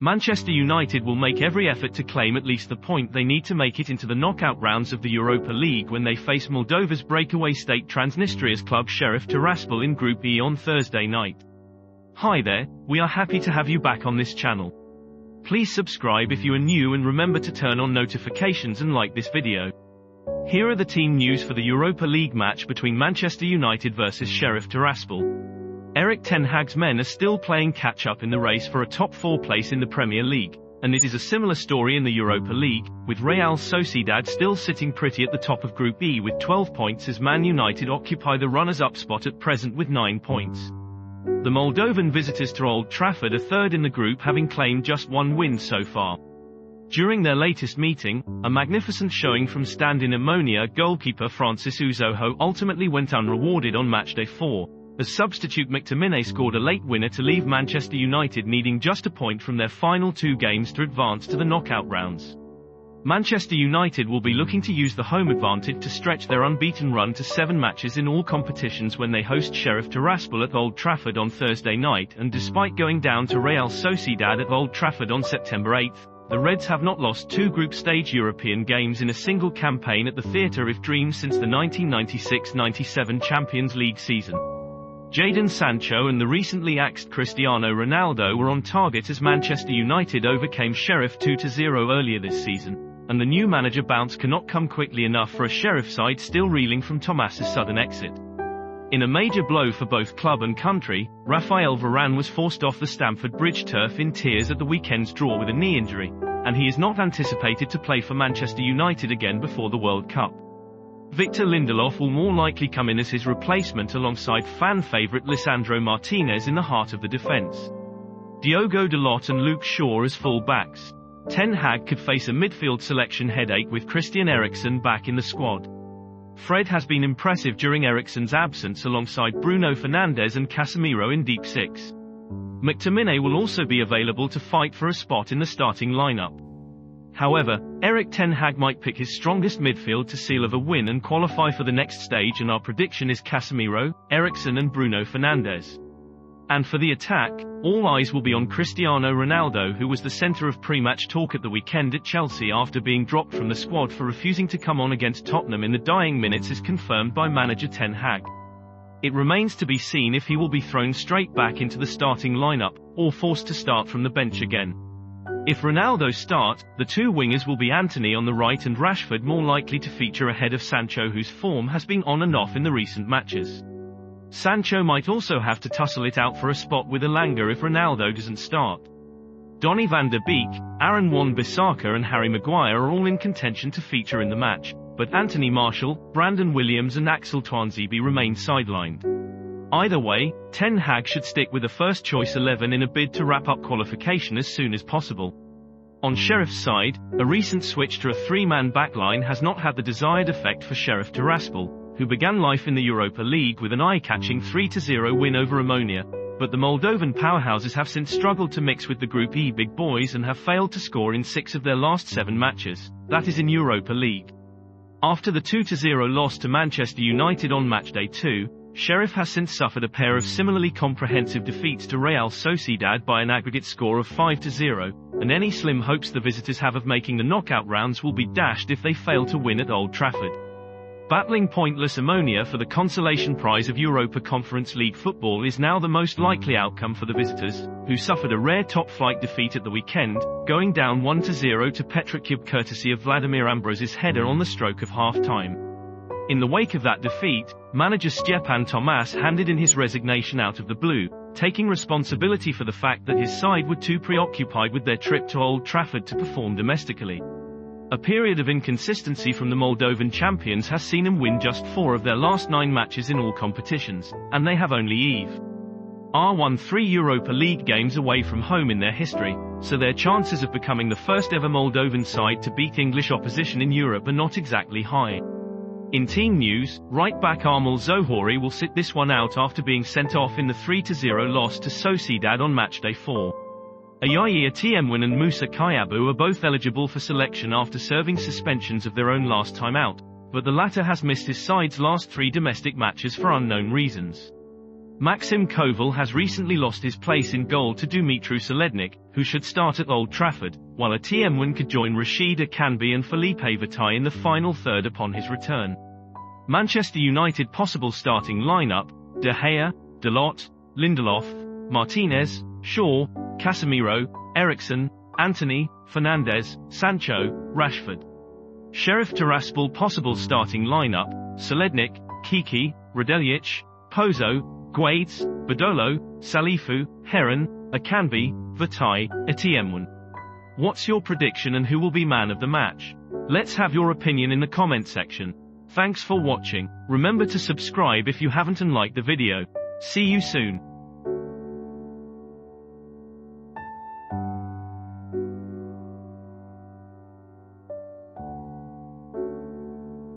Manchester United will make every effort to claim at least the point they need to make it into the knockout rounds of the Europa League when they face Moldova's breakaway state Transnistria's club Sheriff Tiraspol in Group E on Thursday night. Hi there, we are happy to have you back on this channel. Please subscribe if you are new and remember to turn on notifications and like this video. Here are the team news for the Europa League match between Manchester United vs Sheriff Tiraspol. Erik ten Hag's men are still playing catch-up in the race for a top 4 place in the Premier League, and it is a similar story in the Europa League, with Real Sociedad still sitting pretty at the top of Group E with 12 points as Man United occupy the runners-up spot at present with 9 points. The Moldovan visitors to Old Trafford are third in the group, having claimed just 1 win so far. During their latest meeting, a magnificent showing from stand-in Ammonia goalkeeper Francis Uzoho ultimately went unrewarded on matchday 4, as substitute McTominay scored a late winner to leave Manchester United needing just a point from their final 2 games to advance to the knockout rounds. Manchester United will be looking to use the home advantage to stretch their unbeaten run to 7 matches in all competitions when they host Sheriff Tiraspol at Old Trafford on Thursday night, and despite going down to Real Sociedad at Old Trafford on September 8, the Reds have not lost 2 group stage European games in a single campaign at the Theatre of Dreams since the 1996-97 Champions League season. Jadon Sancho and the recently axed Cristiano Ronaldo were on target as Manchester United overcame Sheriff 2-0 earlier this season, and the new manager bounce cannot come quickly enough for a Sheriff side still reeling from Thomas's sudden exit. In a major blow for both club and country, Raphael Varane was forced off the Stamford Bridge turf in tears at the weekend's draw with a knee injury, and he is not anticipated to play for Manchester United again before the World Cup. Victor Lindelof will more likely come in as his replacement alongside fan favourite Lisandro Martinez in the heart of the defence. Diogo Dalot and Luke Shaw as full-backs. Ten Hag could face a midfield selection headache with Christian Eriksen back in the squad. Fred has been impressive during Eriksen's absence alongside Bruno Fernandes and Casemiro in deep 6. McTominay will also be available to fight for a spot in the starting lineup. However, Erik ten Hag might pick his strongest midfield to seal of a win and qualify for the next stage, and our prediction is Casemiro, Eriksen and Bruno Fernandes. And for the attack, all eyes will be on Cristiano Ronaldo, who was the centre of pre-match talk at the weekend at Chelsea after being dropped from the squad for refusing to come on against Tottenham in the dying minutes, as confirmed by manager Ten Hag. It remains to be seen if he will be thrown straight back into the starting lineup, or forced to start from the bench again. If Ronaldo starts, the 2 wingers will be Antony on the right and Rashford more likely to feature ahead of Sancho, whose form has been on and off in the recent matches. Sancho might also have to tussle it out for a spot with Elanga if Ronaldo doesn't start. Donny van der Beek, Aaron Wan-Bissaka and Harry Maguire are all in contention to feature in the match, but Anthony Martial, Brandon Williams and Axel Tuanzebe remain sidelined. Either way, Ten Hag should stick with a first-choice 11 in a bid to wrap up qualification as soon as possible. On Sheriff's side, a recent switch to a 3-man backline has not had the desired effect for Sheriff Tiraspol, who began life in the Europa League with an eye-catching 3-0 win over Ammonia, but the Moldovan powerhouses have since struggled to mix with the Group E big boys and have failed to score in 6 of their last 7 matches, that is in Europa League. After the 2-0 loss to Manchester United on matchday 2, Sheriff has since suffered a pair of similarly comprehensive defeats to Real Sociedad by an aggregate score of 5-0, and any slim hopes the visitors have of making the knockout rounds will be dashed if they fail to win at Old Trafford. Battling pointless Ammonia for the consolation prize of Europa Conference League football is now the most likely outcome for the visitors, who suffered a rare top-flight defeat at the weekend, going down 1-0 to Petrokyub courtesy of Vladimir Ambros's header on the stroke of half-time. In the wake of that defeat, manager Stjepan Tomas handed in his resignation out of the blue, taking responsibility for the fact that his side were too preoccupied with their trip to Old Trafford to perform domestically. A period of inconsistency from the Moldovan champions has seen them win just 4 of their last 9 matches in all competitions, and they have only won 3 Europa League games away from home in their history, so their chances of becoming the first ever Moldovan side to beat English opposition in Europe are not exactly high. In team news, right-back Armel Zohori will sit this one out after being sent off in the 3-0 loss to Sociedad on matchday 4. Ayayi Atiemwin and Musa Kyabu are both eligible for selection after serving suspensions of their own last time out, but the latter has missed his side's last 3 domestic matches for unknown reasons. Maxim Koval has recently lost his place in goal to Dumitru Solednik, who should start at Old Trafford, while a TM1 could join Rashid Akanbi and Felipe Vitae in the final third upon his return. Manchester United possible starting lineup: De Gea, Dalot, Lindelof, Martinez, Shaw, Casemiro, Eriksen, Antony, Fernandes, Sancho, Rashford. Sheriff Tiraspol possible starting lineup: Solednik, Kiki, Radeljic, Pozo, Guedes, Badolo, Salifu, Heron, Akanbi, Vitae, Etiemwen. What's your prediction and who will be man of the match? Let's have your opinion in the comment section. Thanks for watching. Remember to subscribe if you haven't and like the video. See you soon.